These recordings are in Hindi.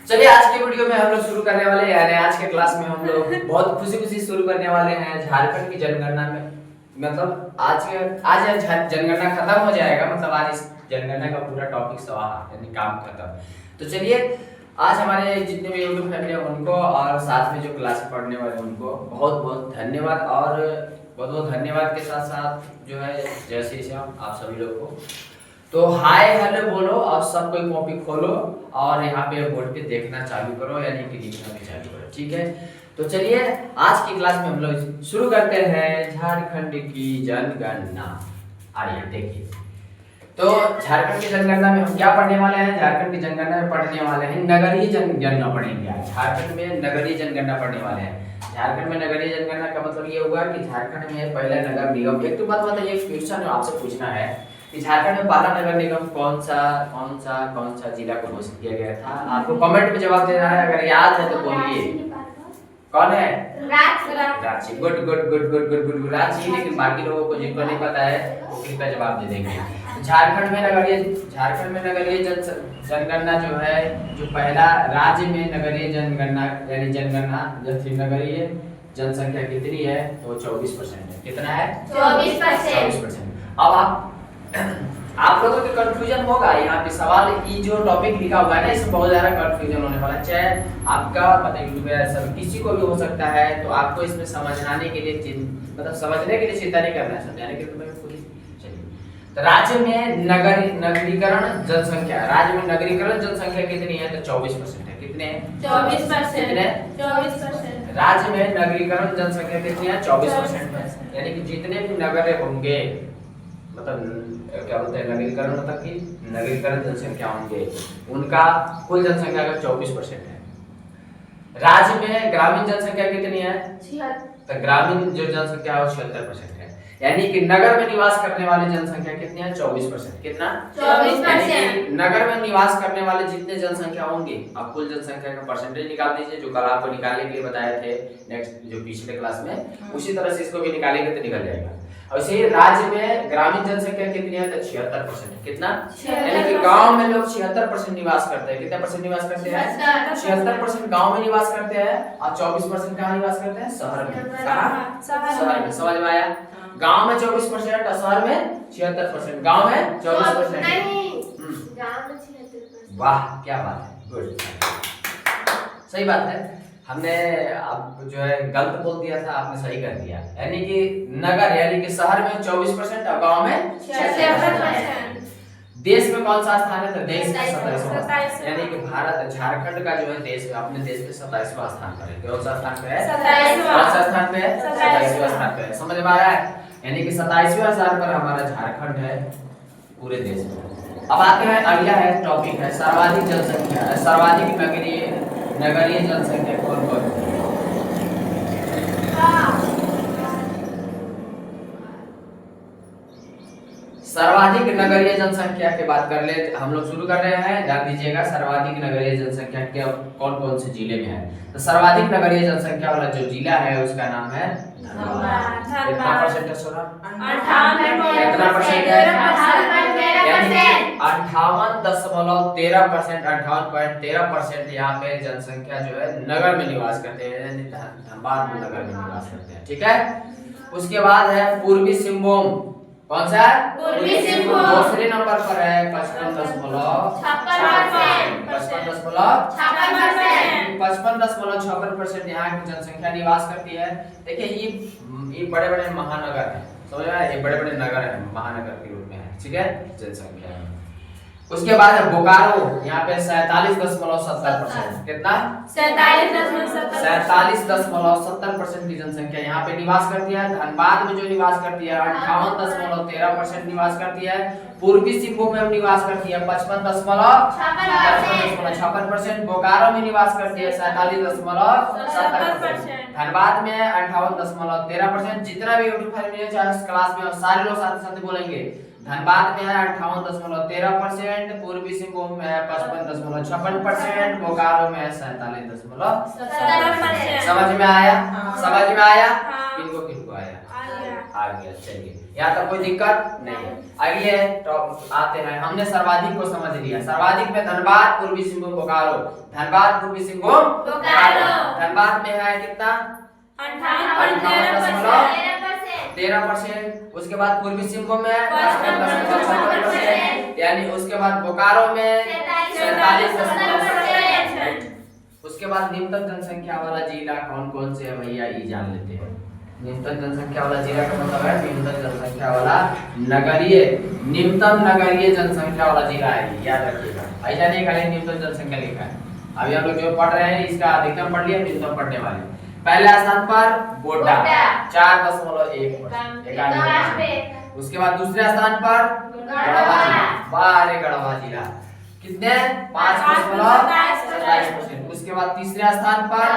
चलिए आज की वीडियो में हम लोग शुरू करने वाले हैं। आज के क्लास में हम लोग बहुत खुशी शुरू करने वाले हैं झारखंड की जनगणना में। मतलब आज जनगणना खत्म हो जाएगा, मतलब आज इस जनगणना का पूरा टॉपिक समाप्त यानी काम खत्म। तो चलिए आज हमारे जितने भी यूट्यूब फैमिली है उनको और साथ में जो क्लास पढ़ने वाले उनको बहुत बहुत धन्यवाद। और बहुत बहुत धन्यवाद के साथ साथ जो है जय श्री श्याम आप सभी लोग को। तो हाय हेलो बोलो और सब कोई कॉपी खोलो और यहाँ पे बोर्ड पे देखना चालू करो यानी कि लिखना भी चालू करो, ठीक है। तो चलिए आज की क्लास में हम लोग शुरू करते हैं झारखंड की जनगणना। आइए देखिए, तो झारखंड की जनगणना में हम क्या पढ़ने वाले हैं? झारखंड की जनगणना में पढ़ने वाले हैं नगरीय जनगणना पढ़ेंगे। झारखंड में नगरीय जनगणना पढ़ने वाले हैं। झारखंड में नगरीय जनगणना का मतलब ये हुआ कि झारखंड में पहला नगर निगम। एक तो बात बताइए, एक क्वेश्चन आपसे पूछना है कि झारखंड में पहला नगर निगम कौन सा जिला को घोषित किया गया था? आपको कमेंट में जवाब देना है, अगर याद है तो बोलिए। कौन है? Ranchi. Good good good good good good Ranchi. लेकिन बाकी लोगों को जिनको नहीं पता है वो कृपया जवाब दे देंगे। झारखंड में नगरीय जनगणना जो है, जो पहला राज्य में नगरीय जनगणना यानी जनगणना नगरीय जनसंख्या कितनी है? तो 24% है। कितना है? 24%। अब आप लोगों को कंफ्यूजन होगा यहाँ पे सवाल, ये जो टॉपिक लिखा हुआ है ना इसमें बहुत ज्यादा कंफ्यूजन होने वाला है। चाहे आपका मतलब किसी को भी हो सकता है, तो आपको इसमें समझाने के लिए मतलब समझने के लिए चिंता नहीं करना है, समझाने के लिए तो मैं खुद ही चलिए। तो राज्य में नगरीकरण जनसंख्या, राज्य में नगरीकरण जनसंख्या कितनी है? तो 24% है। कितने? 24%। राज्य में नगरीकरण जनसंख्या कितनी है? 24% है। यानी कि जितने भी नगर होंगे, मतलब क्या बोलते हैं नगरीकरण, मतलब कि नगरीकरण जनसंख्या होंगे उनका कुल जनसंख्या का 24% है। राज्य में ग्रामीण जनसंख्या कितनी है? 76। तो ग्रामीण जो जनसंख्या है वो 76% है। यानी कि नगर में निवास करने वाली जनसंख्या कितनी है? 24%। कितना? 24%। नगर में निवास करने वाले जितने जनसंख्या होंगे, आप कुल जनसंख्या का परसेंटेज निकाल दीजिए, जो कल आपको निकालने के लिए बताए थे नेक्स्ट जो पिछले क्लास में, उसी तरह से इसको भी निकालेंगे तो निकल जाएगा। और इसी राज्य में ग्रामीण जनसंख्या कितनी है? तो 76%। कितना? यानी कि गांव में लोग 76% निवास करते हैं। कितना परसेंट निवास करते हैं? 76% गांव में निवास करते हैं और 24% कहाँ निवास करते हैं? शहर में। कहाँ? शहर में। समझ में आया? गांव में 24% और शहर में 76%। गांव में 24%। गांव में 76%। वाह क्या बात है, गुड, सही बात है। हमने अब जो है गलत बोल दिया था, आपने सही कर दिया। यानी कि नगर यानी कि शहर में 24% और गांव में 76%। देश में कौन सा स्थान है? तो देश में 27वां। यानी कि भारत झारखंड का जो है देश में अपने देश में 27वां स्थान पर है। कौन सा स्थान पे है? 27वां। कौन सा स्थान पे है? 27वां स्थान पे है। समझ में आ रहा है? यानी कि 27वां स्थान पर हमारा झारखंड है पूरे देश में। अब आते हैं, अगला है टॉपिक है सर्वाधिक जनसंख्या, सर्वाधिक नगरीय जनसंख्या कौन कौन है? सर्वाधिक नगरीय जनसंख्या की बात कर ले हम लोग शुरू कर रहे हैं। ध्यान दीजिएगा, सर्वाधिक नगरीय जनसंख्या के कौन कौन से जिले में है? तो सर्वाधिक नगरीय जनसंख्या वाला जो जिला है उसका नाम है धनबाद। कितना परसेंट है? 58%। कितना परसेंट है? 58.13%। 58.13% यहाँ पे जनसंख्या जो है नगर में निवास करते हैं, धनबाद में नगर में निवास करते हैं, ठीक है। उसके बाद है पूर्वी सिंहभूम। कौन सा? पूर्वी सिंहभूम। दूसरे नंबर पर है 55.56%। 55.56% यहाँ की जनसंख्या निवास करती है। देखिए ये बड़े बड़े महानगर हैं, समझ में? ये बड़े बड़े नगर हैं, महानगर के रूप में है, ठीक है, जनसंख्या। उसके बाद है बोकारो, यहाँ पे 47.70%। कितना? 47.70% की जनसंख्या यहाँ पे निवास करती है। धनबाद में जो निवास करती है 58.13% निवास करती है। पूर्वी सिंहभूम में निवास करती है 55.56%। बोकारो में निवास करती है 47.70%। धनबाद में 58.13%। जितना भी क्लास में सारे लोग साथ साथ बोलेंगे। धनबाद में है 58.13%, पूर्वी सिंहभूम में है 55.56%, बोकारो में है 47.70%। समझ में आया? समझ में आया? हाँ। किनको आया? आ गया। चलिए, यहाँ तक कोई दिक्कत नहीं है। अगले टॉप आते हैं, हमने सर्वाधिक को समझ लिया। सर्वाधिक में धनबाद, पूर्वी सिंहभूम, बोकारो। धनबाद, पूर्वी सिंहभूम, बोकारो। धनबाद में है कितना? 13%। उसके बाद पूर्वी सिंहभूम में 10.56%, यानी उसके बाद बोकारो में 47%। उसके बाद न्यूनतम जनसंख्या वाला जिला कौन कौन से है भैया, ये जान लेते हैं। न्यूनतम जनसंख्या वाला जिला का मतलब है न्यूनतम जनसंख्या वाला नगरीय, न्यूनतम नगरीय जनसंख्या वाला जिला है, याद रखिएगा। ऐसा नहीं खाली न्यूनतम जनसंख्या लिखा है। अभी हम लोग जो पढ़ रहे हैं इसका अधिकतम पढ़ लिया, न्यूनतम पढ़ने वाले। पहला स्थान पर गोड्डा 4.1%। उसके बाद दूसरे स्थान पर गढ़वा जिला, बाहर गढ़वा जिला कितने? 5.27%। उसके बाद तीसरे स्थान पर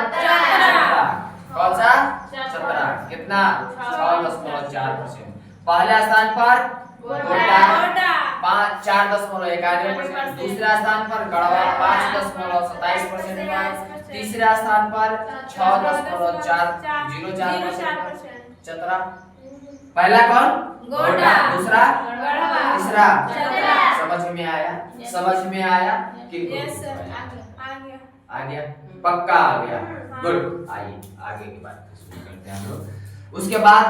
कौन सा? 17 कितना? 6.4%। पहले स्थान पर गोड्डा 4.91%। दूसरा स्थान पर गढ़वा 5.27% पर। तीसरा स्थान पर 6.04%। चतरा पहला कौन? गोड्डा। दूसरा? तीसरा? समझ में आया? समझ में आया? आ गया? पक्का आ गया। गुड। आइए आगे की बात शुरू करते हैं हम लोग। उसके बाद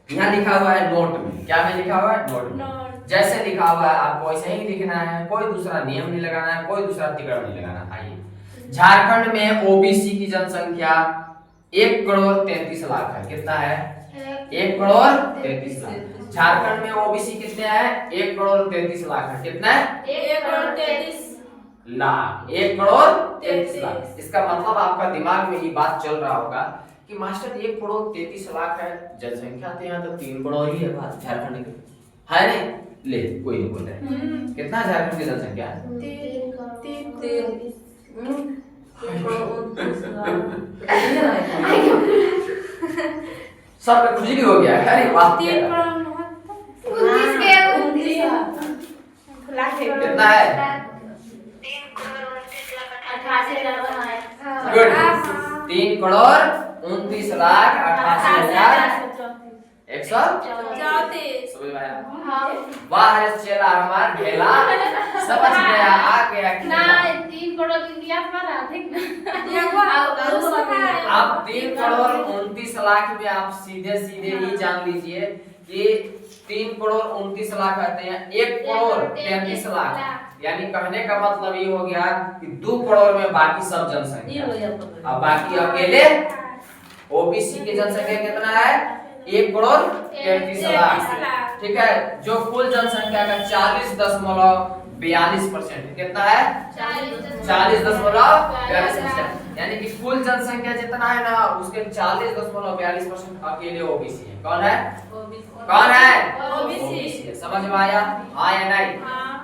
यहाँ लिखा हुआ है नोट में, क्या में लिखा हुआ है? नोट में। जैसे लिखा हुआ है आपको वैसे ही लिखना है, कोई दूसरा नियम नहीं लगाना है, कोई दूसरा तिकड़ नहीं लगाना। आइए, झारखंड में ओबीसी की जनसंख्या 1,33,00,000 है। कितना है? 1,33,00,000। झारखंड में ओबीसी कितने हैं? 1,33,00,000 है। कितना है? 1,33,00,000। इसका मतलब आपका दिमाग में ये बात चल रहा होगा कि मास्टर 1,33,00,000 है जनसंख्या, तो यहाँ तो 3 करोड़ ही है बात झारखंड की, है नहीं? ले कोई नहीं बोल रहा है। कितना झारखंड की जनसंख्या? 3 सब खुजली हो गया। अरे वाह, कितना है? गुड। 3,39,88,134। वाह रे चेला हमार ढेला, समझ गया, आ गया कि आप 3,29,00,000 में आप सीधे सीधे ही जान लीजिए कि 3,29,00,000 कहते हैं 1,33,00,000, यानी कहने का मतलब ये हो गया कि 2 करोड़ में बाकी सब जनसंख्या, अब बाकी अकेले ओबीसी की जनसंख्या कितना है? 1,33,00,000। ठीक है, जो कुल जनसंख्या का 40.42%। कितना है? 40.42%, यानी कि कुल जनसंख्या जितना है ना उसके 40.42% अकेले ओबीसी है। कौन है? कौन है? ओबीसी। समझ में आया? हाँ या नहीं?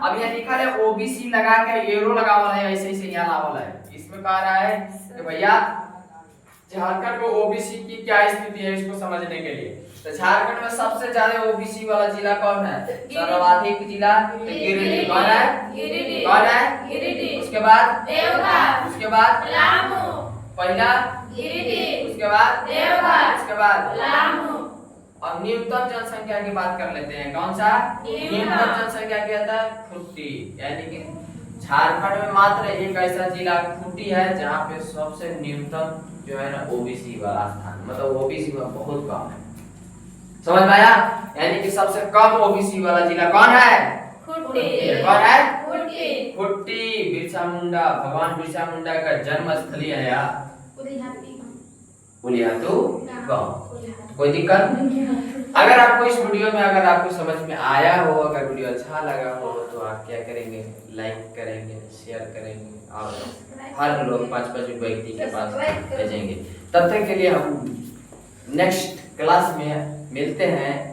अब ये लिखा है ओबीसी लगा के एरो लगा हुआ है, ऐसे ऐसे यहाँ लावल है। इसमें कह रहा है कि भैया झारखंड को ओबीसी की क्या स्थिति है इसको समझने के लिए। तो झारखंड में सबसे ज्यादा ओबीसी वाला जिला कौन है? सर्वाधिक जिला गिरिडीह। कौन है? कौन है? उसके बाद देवघर, उसके बाद पलामू, पहला गिरिडीह, उसके बाद देवघर, उसके बाद पलामू। अब न्यूनतम जनसंख्या की बात कर लेते हैं। कौन सा? न्यूनतम जनसंख्या कहता है खुट्टी, यानी कि झारखंड में मात्र एक ऐसा जिला खुट्टी है जहाँ पे सबसे न्यूनतम जो है ना ओबीसी वाला स्थान, मतलब ओबीसी में बहुत कम है। समझ में आया? यानी कि सबसे कम ओबीसी वाला जिला कौन है? खुट्टी। कौन है? खुट्टी। खुट्टी बिरसा मुंडा, भगवान बिरसा मुंडा का जन्म स्थली है यार। उलियातू गांव। कोई दिक्कत? अगर आपको इस वीडियो में अगर आपको समझ में आया हो, अगर वीडियो अच्छा लगा हो तो आप क्या करेंगे? लाइक करेंगे, शेयर करेंगे और हर लोग 5-5 व्यक्ति के पास भेजेंगे। तब तक के लिए हम नेक्स्ट क्लास में मिलते हैं।